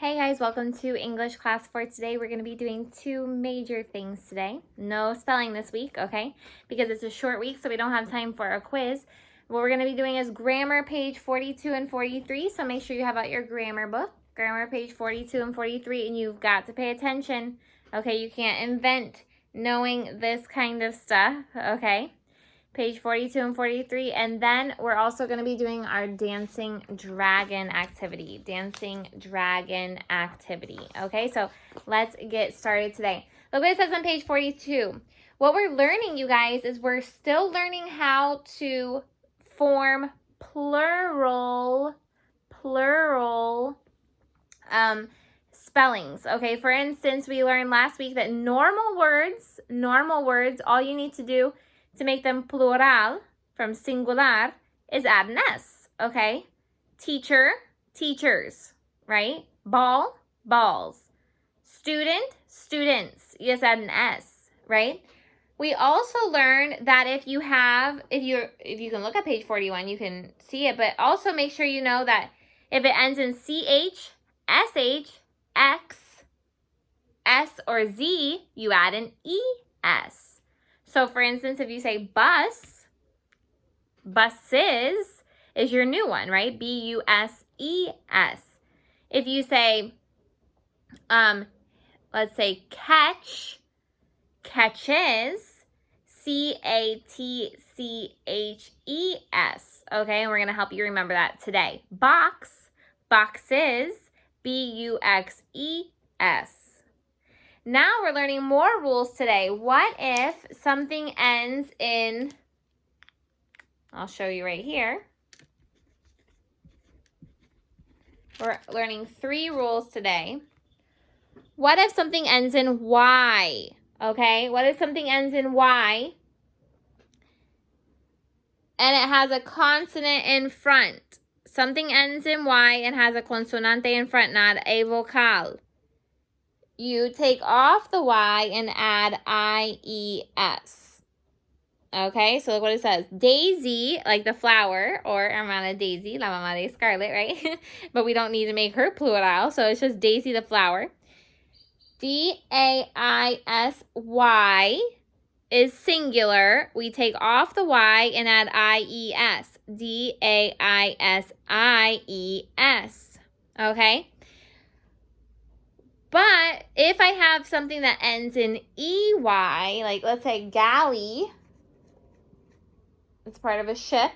Hey guys, welcome to English class for today. We're going to be doing two major things today. No spelling this week, okay? Because it's a short week, so we don't have time for a quiz. What we're going to be doing is grammar page 42 and 43, so make sure you have out your grammar book, grammar page 42 and 43, and you've got to pay attention, okay? You can't invent knowing this kind of stuff, okay? Page 42 and 43, and then we're also going to be doing our dancing dragon activity. Okay, so let's get started today. Look what it says on page 42. What we're learning, you guys, is we're still learning how to form plural spellings. Okay, for instance, we learned last week that normal words, all you need to do to make them plural from singular is add an S, okay? Teacher, teachers, right? Ball, balls. Student, students. You just add an S, right? We also learned that if you can look at page 41, you can see it, but also make sure you know that if it ends in CH, SH, X, S, or Z, you add an ES. So, for instance, if you say bus, buses is your new one, right? B-U-S-E-S. If you say, let's say catch, catches, C-A-T-C-H-E-S. Okay, and we're going to help you remember that today. Box, boxes, B-U-X-E-S. Now we're learning more rules today. What if something ends in, I'll show you right here. We're learning 3 rules today. What if something ends in Y? Okay, what if something ends in Y and it has a consonant in front? Something ends in Y and has a consonante in front, not a vocal. You take off the Y and add I-E-S. Okay, so look what it says. Daisy, like the flower, or hermana Daisy, la mamá de Scarlet, right? But we don't need to make her plural, so it's just Daisy the flower. D-A-I-S-Y is singular. We take off the Y and add I-E-S. D-A-I-S-I-E-S. Okay? But if I have something that ends in EY, like let's say galley, it's part of a ship,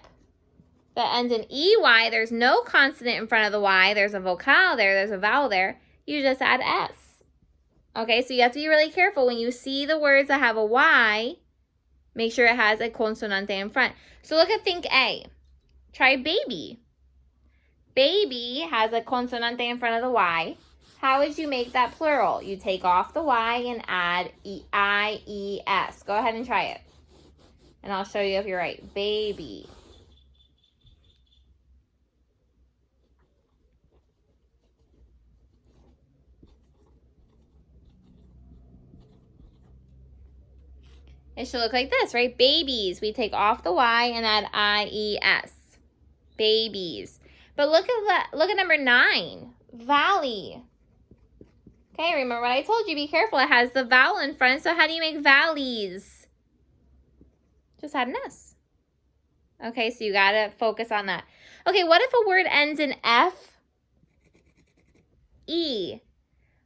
that ends in EY, there's no consonant in front of the Y, there's a vocal there, there's a vowel there, you just add S. Okay, so you have to be really careful when you see the words that have a Y, make sure it has a consonante in front. So look at think A. Try baby. Baby has a consonante in front of the Y. How would you make that plural? You take off the Y and add I-E-S. Go ahead and try it. And I'll show you if you're right. Baby. It should look like this, right? Babies. We take off the Y and add I-E-S. Babies. But look at number 9. Valley. Okay, remember what I told you. Be careful. It has the vowel in front. So how do you make valleys? Just add an S. Okay, so you got to focus on that. Okay, what if a word ends in F-E?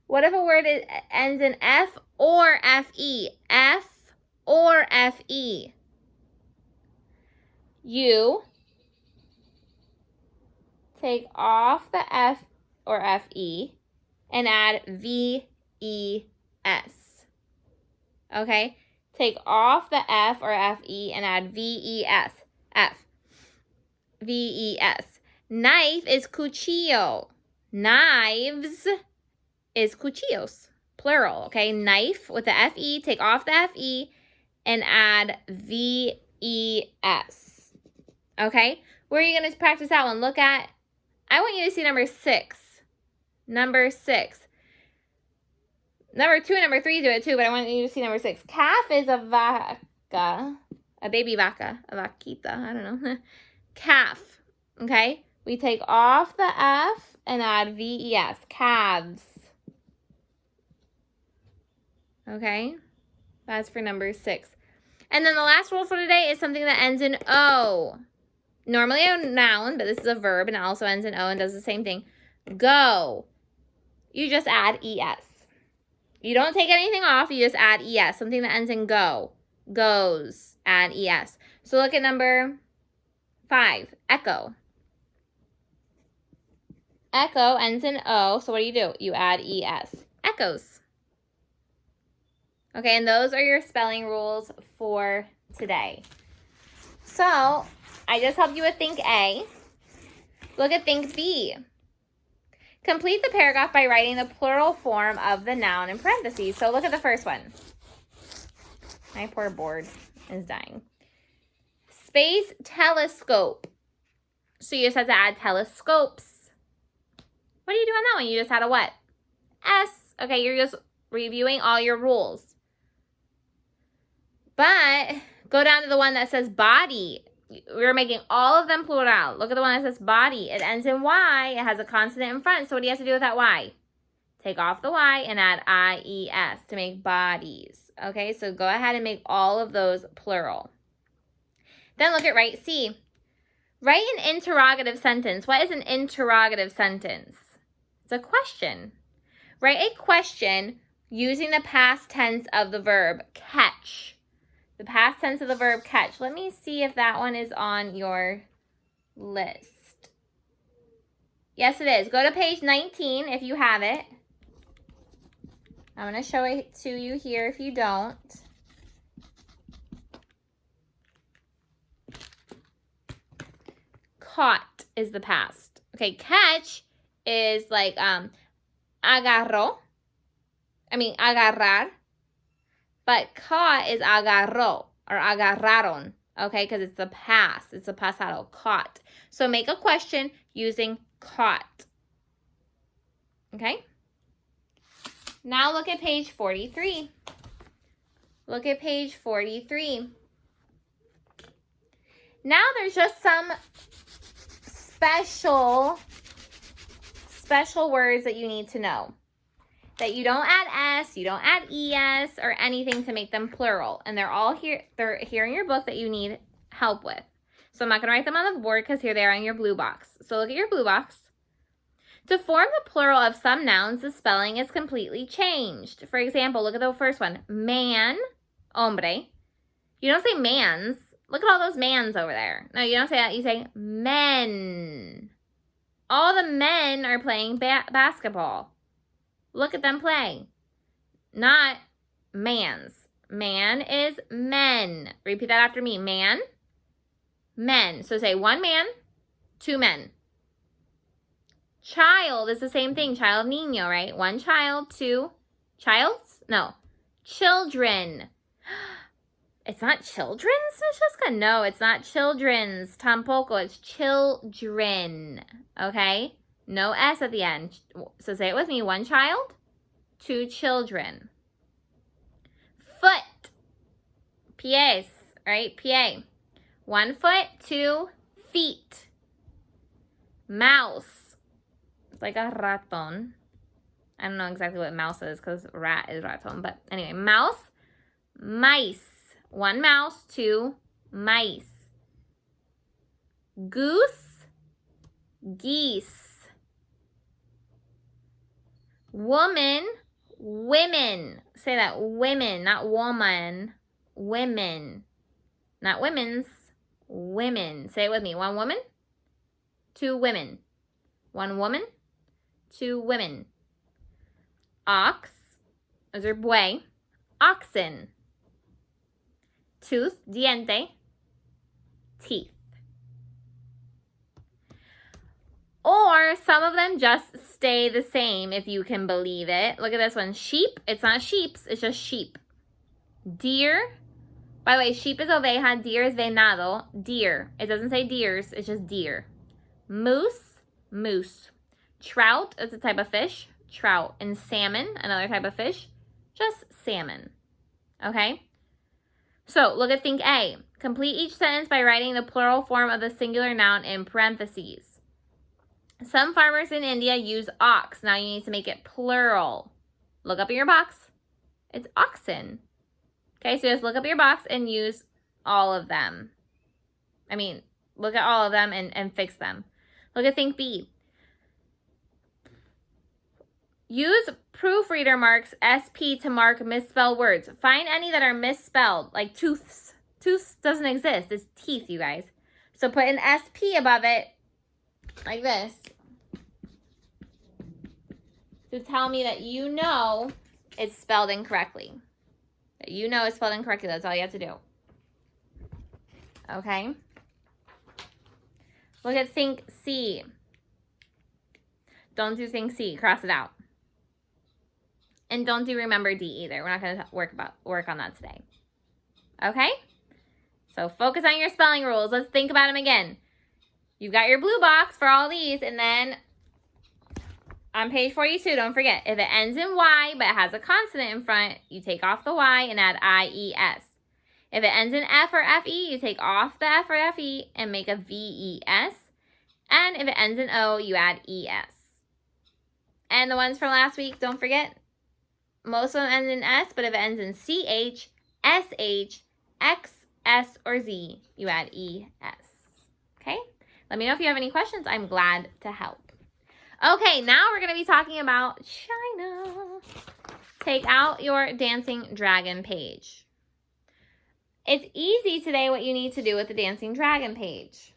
What if a word ends in F or F-E? F or F-E? You take off the F or F-E and add V-E-S. Okay? Take off the F or F-E and add V-E-S. F. V-E-S. Knife is cuchillo. Knives is cuchillos. Plural, okay? Knife with the F-E. Take off the F-E and add V-E-S. Okay? Where are you going to practice that one? Look at, I want you to see number 6. Number 6. Number 2 and number 3 do it too, but I want you to see number 6. Calf is a vaca, a baby vaca, a vaquita, I don't know. Calf, okay? We take off the F and add VES, calves. Okay, that's for number 6. And then the last rule for today is something that ends in O. Normally a noun, but this is a verb and it also ends in O and does the same thing. Go. You just add ES. You don't take anything off, you just add ES. Something that ends in go. Goes. Add ES. So look at number 5, echo. Echo ends in O, so what do? You add ES. Echoes. Okay, and those are your spelling rules for today. So, I just helped you with Think A. Look at Think B. Complete the paragraph by writing the plural form of the noun in parentheses. So look at the first one. My poor board is dying. Space telescope. So you just have to add telescopes. What do you do on that one? You just had a what? S. Okay, you're just reviewing all your rules. But go down to the one that says body. We're making all of them plural. Look at the one that says body. It ends in Y. It has a consonant in front. So what do you have to do with that Y? Take off the Y and add IES to make bodies. Okay, so go ahead and make all of those plural. Then look at right C. Write an interrogative sentence. What is an interrogative sentence? It's a question. Write a question using the past tense of the verb catch. The past tense of the verb catch. Let me see if that one is on your list. Yes, it is. Go to page 19 if you have it. I'm going to show it to you here if you don't. Caught is the past. Okay, catch is like agarró. Agarrar. But caught is agarró or agarraron, okay, because it's the past. It's the pasado, caught. So make a question using caught, okay? Now look at page 43. Look at page 43. Now there's just some special words that you need to know. That you don't add S, you don't add ES, or anything to make them plural. And they're all here, they're here in your book that you need help with. So I'm not going to write them on the board because here they are in your blue box. So look at your blue box. To form the plural of some nouns, the spelling is completely changed. For example, look at the first one. Man, hombre. You don't say mans. Look at all those mans over there. No, you don't say that. You say men. All the men are playing basketball. Look at them play. Not mans. Man is men. Repeat that after me. Man, men. So say one man, two men. Child is the same thing. Child, niño, right? One child, two childs? No. Children. It's not children's, Francesca? No, it's not children's. Tampoco. It's children. Okay? No S at the end. So say it with me. One child, two children. Foot. Pies, right? Pie. 1 foot, 2 feet. Mouse. It's like a raton. I don't know exactly what mouse is because rat is raton. But anyway, mouse, mice. 1 mouse, 2 mice. Goose, geese. Woman, women. Say that, women, not woman. Women. Not women's, women. Say it with me. 1 woman, 2 women. 1 woman, 2 women. Ox, those are buey. Oxen. Tooth, diente. Teeth. Or some of them just stay the same, if you can believe it. Look at this one. Sheep. It's not sheeps. It's just sheep. Deer. By the way, sheep is oveja. Deer is venado. Deer. It doesn't say deers. It's just deer. Moose. Moose. Trout is a type of fish. Trout. And salmon, another type of fish. Just salmon. Okay? So, look at Think A. Complete each sentence by writing the plural form of the singular noun in parentheses. Some farmers in India use ox. Now you need to make it plural. Look up in your box. It's oxen. Okay, so just look up your box and use all of them. I mean, look at all of them and fix them. Look at Think B. Use proofreader marks SP to mark misspelled words. Find any that are misspelled, like tooths. Tooths doesn't exist. It's teeth, you guys. So put an SP above it, like this, to tell me that you know it's spelled incorrectly. That you know it's spelled incorrectly. That's all you have to do. Okay? Look at Think C. Don't do Think C. Cross it out. And don't do Remember D either. We're not going to work on that today. Okay? So focus on your spelling rules. Let's think about them again. You've got your blue box for all these, and then on page 42, don't forget, if it ends in Y but it has a consonant in front, you take off the Y and add IES. If it ends in F or FE, you take off the F or FE and make a VES. And if it ends in O, you add ES. And the ones from last week, don't forget, most of them end in S, but if it ends in CH, SH, X, S, or Z, you add ES. Okay? Let me know if you have any questions. I'm glad to help. Okay, now we're going to be talking about China. Take out your Dancing Dragon page. It's easy today what you need to do with the Dancing Dragon page.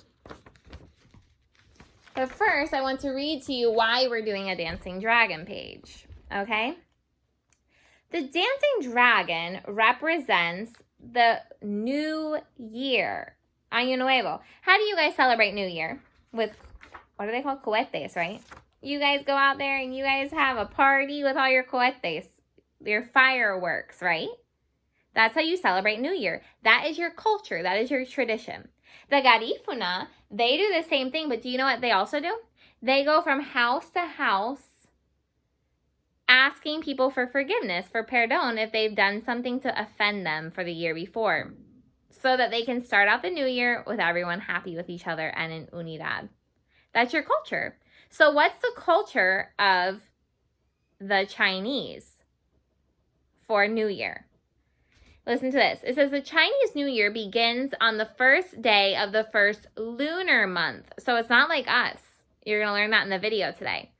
But first, I want to read to you why we're doing a Dancing Dragon page. Okay? The Dancing Dragon represents the new year. Año Nuevo. How do you guys celebrate New Year? With, what are they called? Cohetes, right? You guys go out there and you guys have a party with all your cohetes, your fireworks, right? That's how you celebrate New Year. That is your culture. That is your tradition. The Garifuna, they do the same thing, but do you know what they also do? They go from house to house asking people for forgiveness, for perdón, if they've done something to offend them for the year before, so that they can start out the new year with everyone happy with each other and in unidad. That's your culture. So what's the culture of the Chinese for New Year? Listen to this. It says the Chinese New Year begins on the first day of the first lunar month. So it's not like us. You're going to learn that in the video today.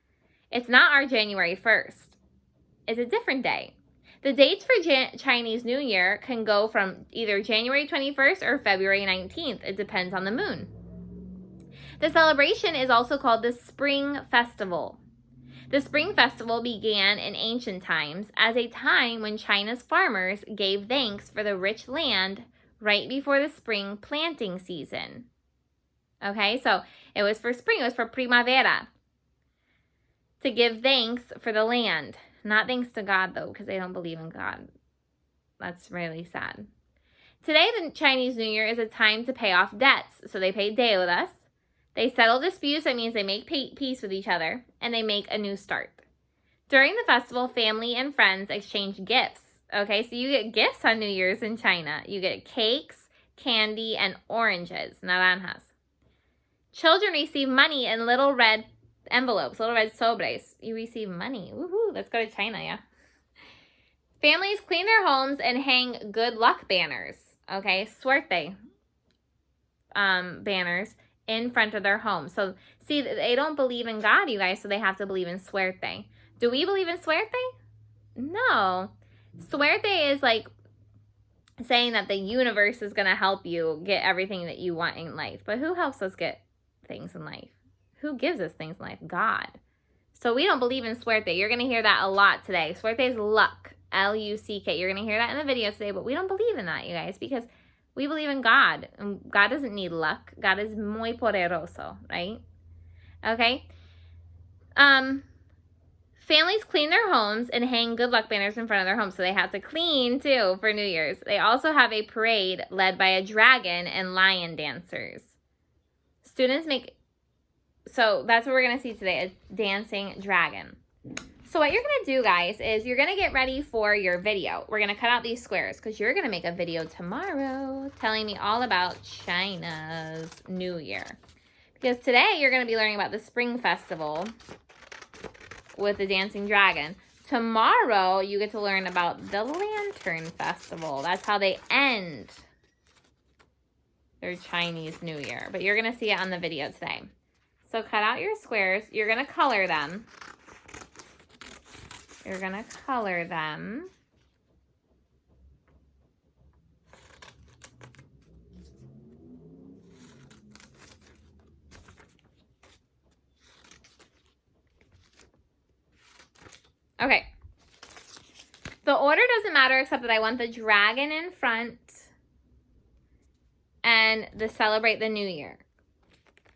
It's not our January 1st. It's a different day. The dates for Chinese New Year can go from either January 21st or February 19th. It depends on the moon. The celebration is also called the Spring Festival. The Spring Festival began in ancient times as a time when China's farmers gave thanks for the rich land right before the spring planting season. Okay, so it was for spring, it was for primavera. To give thanks for the land. Not thanks to God, though, because they don't believe in God. That's really sad. Today, the Chinese New Year is a time to pay off debts. So they pay deudas. They settle disputes. That means they make peace with each other. And they make a new start. During the festival, family and friends exchange gifts. Okay, so you get gifts on New Year's in China. You get cakes, candy, and oranges, naranjas. Children receive money in little red envelopes, little red sobres. You receive money. Woohoo, let's go to China, yeah. Families clean their homes and hang good luck banners, okay, suerte banners in front of their home. So, see, they don't believe in God, you guys, so they have to believe in suerte. Do we believe in suerte? No. Suerte is like saying that the universe is going to help you get everything that you want in life. But who helps us get things in life? Who gives us things in life? God. So we don't believe in suerte. You're going to hear that a lot today. Suerte is luck. L-U-C-K. You're going to hear that in the video today, but we don't believe in that, you guys, because we believe in God. And God doesn't need luck. God is muy poderoso, right? Okay? Families clean their homes and hang good luck banners in front of their homes. So they have to clean, too, for New Year's. They also have a parade led by a dragon and lion dancers. Students make... So that's what we're going to see today, a dancing dragon. So what you're going to do, guys, is you're going to get ready for your video. We're going to cut out these squares because you're going to make a video tomorrow telling me all about China's New Year. Because today you're going to be learning about the Spring Festival with the Dancing Dragon. Tomorrow you get to learn about the Lantern Festival. That's how they end their Chinese New Year. But you're going to see it on the video today. So cut out your squares. You're going to color them. You're going to color them. Okay. The order doesn't matter except that I want the dragon in front and the celebrate the new year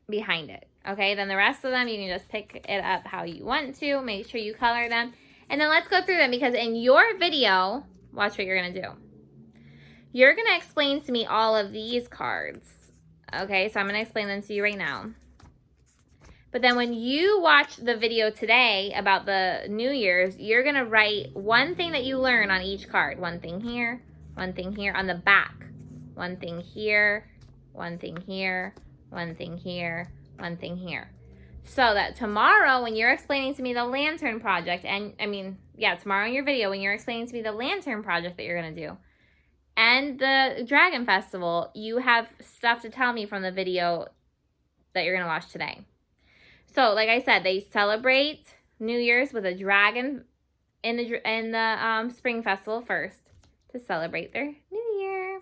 behind it. Okay, then the rest of them, you can just pick it up how you want to. Make sure you color them. And then let's go through them because in your video, watch what you're going to do. You're going to explain to me all of these cards. Okay, so I'm going to explain them to you right now. But then when you watch the video today about the New Year's, you're going to write one thing that you learn on each card. One thing here on the back. One thing here, one thing here, one thing here, one thing here. So that tomorrow when you're explaining to me the Lantern Project, and tomorrow in your video when you're explaining to me the Lantern Project that you're going to do, and the Dragon Festival, you have stuff to tell me from the video that you're going to watch today. So, like I said, they celebrate New Year's with a dragon in the Spring Festival first to celebrate their New Year.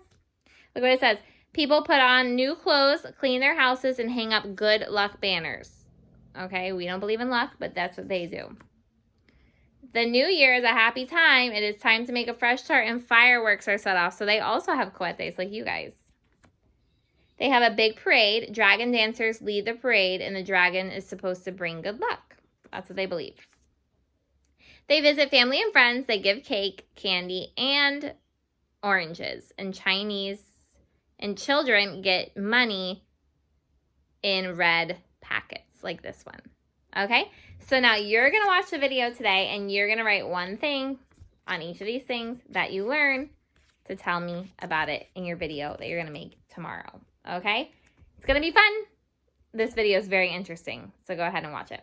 Look what it says. People put on new clothes, clean their houses, and hang up good luck banners. Okay, we don't believe in luck, but that's what they do. The New Year is a happy time. It is time to make a fresh start, and fireworks are set off. So they also have cohetes like you guys. They have a big parade. Dragon dancers lead the parade, and the dragon is supposed to bring good luck. That's what they believe. They visit family and friends. They give cake, candy, and oranges. And children get money in red packets like this one. Okay? So now you're going to watch the video today, and you're going to write one thing on each of these things that you learn to tell me about it in your video that you're going to make tomorrow. Okay? It's going to be fun. This video is very interesting, so go ahead and watch it.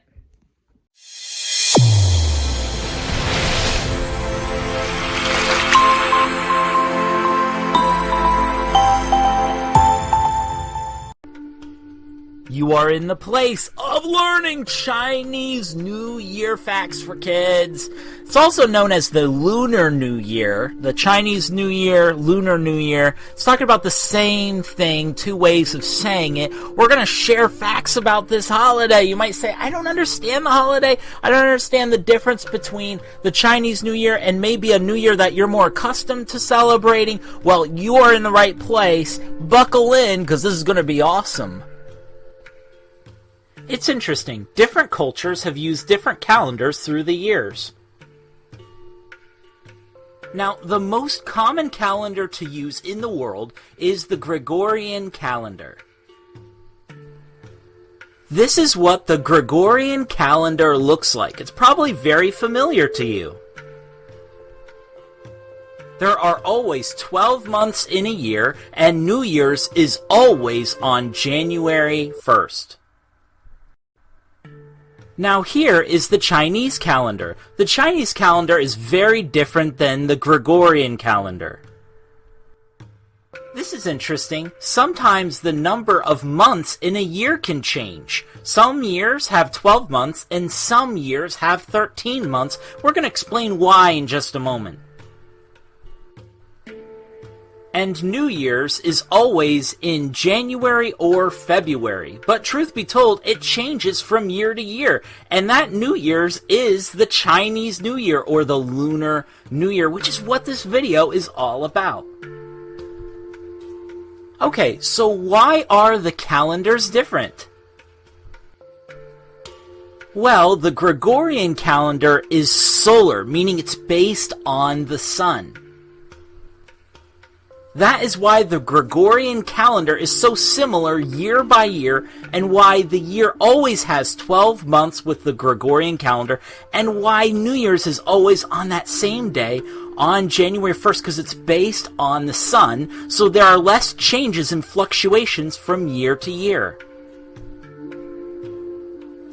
You are in the place of learning Chinese New Year facts for kids. It's also known as the Lunar New Year, the Chinese New Year, Lunar New Year. It's talking about the same thing, two ways of saying it. We're going to share facts about this holiday. You might say, I don't understand the holiday. I don't understand the difference between the Chinese New Year and maybe a New Year that you're more accustomed to celebrating. Well, you are in the right place. Buckle in, because this is going to be awesome. It's interesting. Different cultures have used different calendars through the years. Now, the most common calendar to use in the world is the Gregorian Calendar. This is what the Gregorian Calendar looks like. It's probably very familiar to you. There are always 12 months in a year, and New Year's is always on January 1st. Now here is the Chinese calendar. The Chinese calendar is very different than the Gregorian calendar. This is interesting. Sometimes the number of months in a year can change. Some years have 12 months and some years have 13 months. We're going to explain why in just a moment. And New Year's is always in January or February. But truth be told, it changes from year to year. And that New Year's is the Chinese New Year or the Lunar New Year, which is what this video is all about. Okay, so why are the calendars different? Well, the Gregorian calendar is solar, meaning it's based on the sun. That is why the Gregorian calendar is so similar year by year, and why the year always has 12 months with the Gregorian calendar, and why New Year's is always on that same day, on January 1st, because it's based on the sun, so there are less changes and fluctuations from year to year.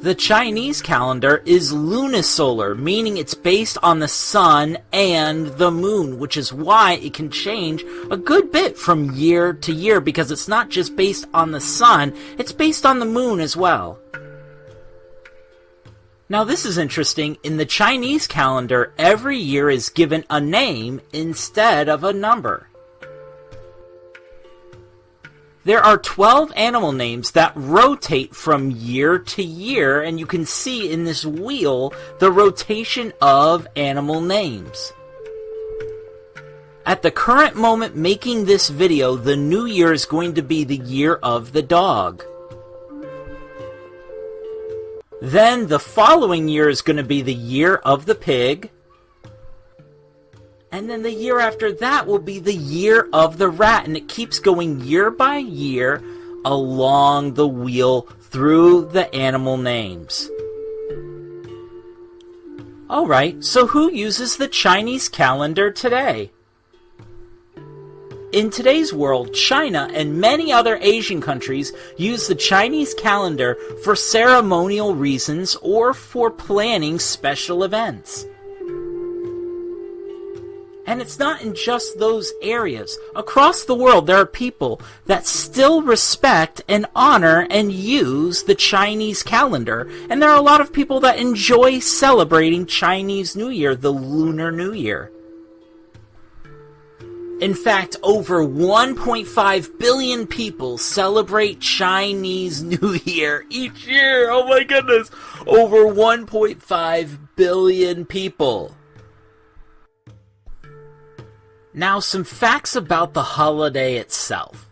The Chinese calendar is lunisolar, meaning it's based on the sun and the moon, which is why it can change a good bit from year to year, because it's not just based on the sun, it's based on the moon as well. Now this is interesting. In the Chinese calendar, every year is given a name instead of a number. There are 12 animal names that rotate from year to year, and you can see in this wheel the rotation of animal names. At the current moment making this video, the new year is going to be the year of the dog. Then the following year is going to be the year of the pig. And then the year after that will be the year of the rat. And it keeps going year by year along the wheel through the animal names. Alright, so who uses the Chinese calendar today? In today's world, China and many other Asian countries use the Chinese calendar for ceremonial reasons or for planning special events. And it's not in just those areas. Across the world, there are people that still respect and honor and use the Chinese calendar. And there are a lot of people that enjoy celebrating Chinese New Year, the Lunar New Year. In fact, over 1.5 billion people celebrate Chinese New Year each year. Oh my goodness! Over 1.5 billion people. Now, some facts about the holiday itself.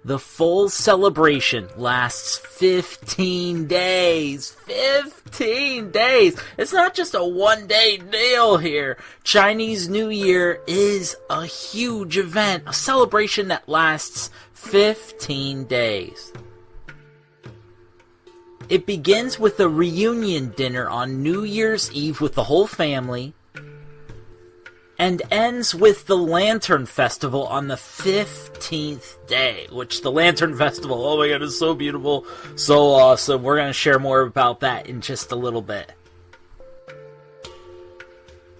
The full celebration lasts 15 days. 15 days! It's not just a one-day deal here. Chinese New Year is a huge event, a celebration that lasts 15 days. It begins with a reunion dinner on New Year's Eve with the whole family, and ends with the Lantern Festival on the 15th day, which the Lantern Festival, oh my god, is so beautiful, so awesome. We're going to share more about that in just a little bit.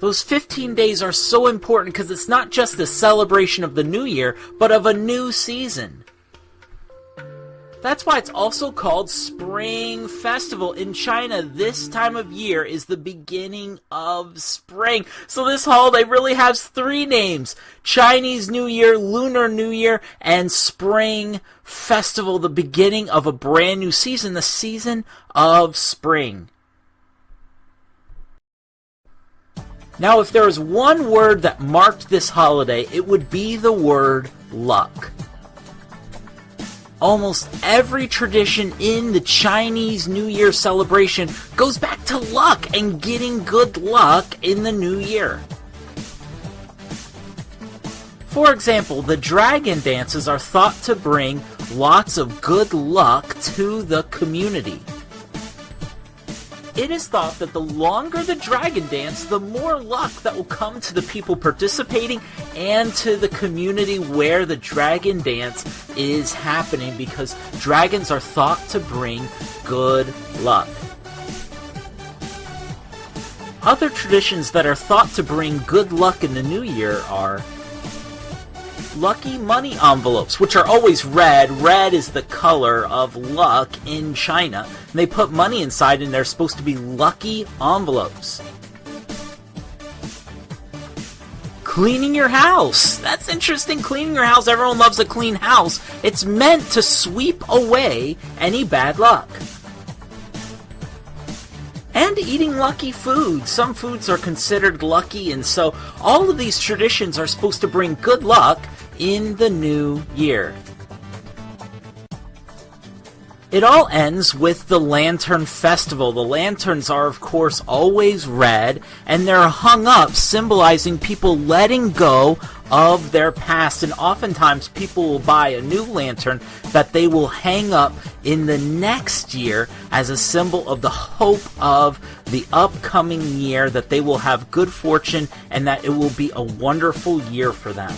Those 15 days are so important because it's not just a celebration of the new year, but of a new season. That's why it's also called Spring Festival. In China, this time of year is the beginning of spring. So this holiday really has three names: Chinese New Year, Lunar New Year, and Spring Festival, the beginning of a brand new season, the season of spring. Now, if there was one word that marked this holiday, it would be the word luck. Almost every tradition in the Chinese New Year celebration goes back to luck and getting good luck in the new year. For example, the dragon dances are thought to bring lots of good luck to the community. It is thought that the longer the dragon dance, the more luck that will come to the people participating and to the community where the dragon dance is happening, because dragons are thought to bring good luck. Other traditions that are thought to bring good luck in the new year are lucky money envelopes, which are always red. Red is the color of luck in China. And they put money inside and they're supposed to be lucky envelopes. Cleaning your house. That's interesting. Cleaning your house. Everyone loves a clean house. It's meant to sweep away any bad luck. And eating lucky food. Some foods are considered lucky, and so all of these traditions are supposed to bring good luck in the new year. It all ends with the Lantern Festival. The lanterns are, of course, always red, and they're hung up symbolizing people letting go of their past. And oftentimes people will buy a new lantern that they will hang up in the next year as a symbol of the hope of the upcoming year, that they will have good fortune and that it will be a wonderful year for them.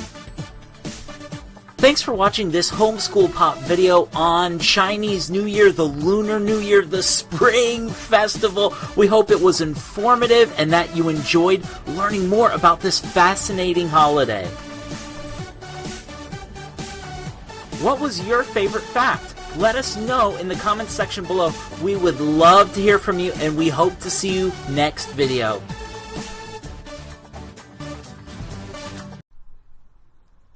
Thanks for watching this Homeschool Pop video on Chinese New Year, the Lunar New Year, the Spring Festival. We hope it was informative and that you enjoyed learning more about this fascinating holiday. What was your favorite fact? Let us know in the comments section below. We would love to hear from you, and we hope to see you next video.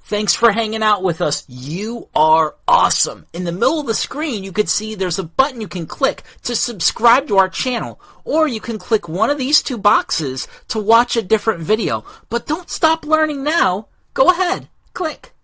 Thanks for hanging out with us. You are awesome. In the middle of the screen, you can see there's a button you can click to subscribe to our channel, or you can click one of these two boxes to watch a different video. But don't stop learning now. Go ahead, click.